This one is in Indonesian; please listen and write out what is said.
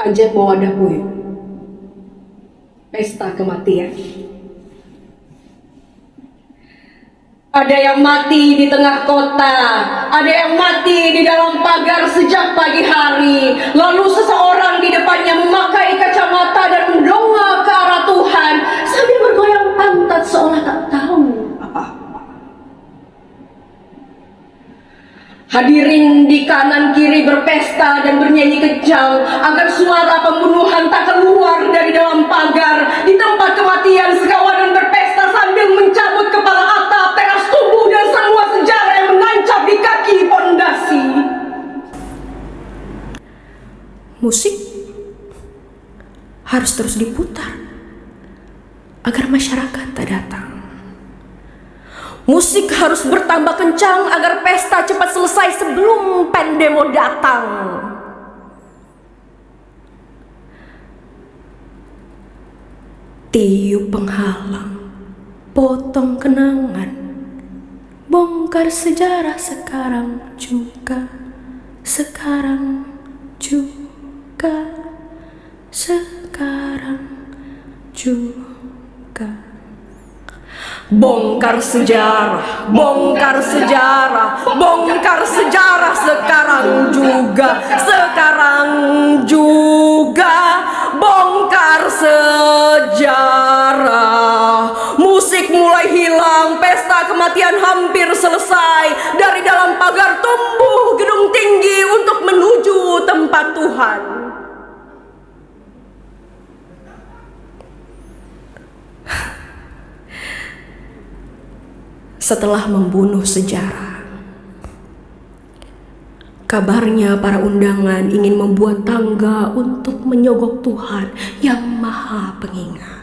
Ajak bawa dapur. Pesta kematian. Ada yang mati di tengah kota, ada yang mati di dalam pagar sejak pagi hari. Lalu seseorang di depannya memakai kacamata dan mendongak ke arah Tuhan sambil bergoyang pantat seolah tak tahu apa-apa. Hadirin di kanan kiri berpesta dan bernyanyi kejang agar suara pembunuhan tak keluar dari dalam pagar. Di tempat kematian, sekawanan berpesta sambil mencabut kepala atap, teras tubuh dan semua sejarah yang menancap di kaki pondasi. Musik harus terus diputar agar masyarakat tak datang. Musik harus bertambah kencang agar pesta cepat selesai sebelum pandemo datang. Tiup penghalang, potong kenangan, bongkar sejarah sekarang juga, sekarang juga, sekarang juga. Bongkar sejarah, bongkar sejarah, bongkar sejarah sekarang juga, sekarang juga, bongkar sejarah. Musik mulai hilang, pesta kematian hampir selesai. Dari dalam pagar tumbuh gedung tinggi untuk menuju tempat Tuhan. Setelah membunuh sejarah, kabarnya para undangan ingin membuat tangga untuk menyogok Tuhan yang Maha Pengingat.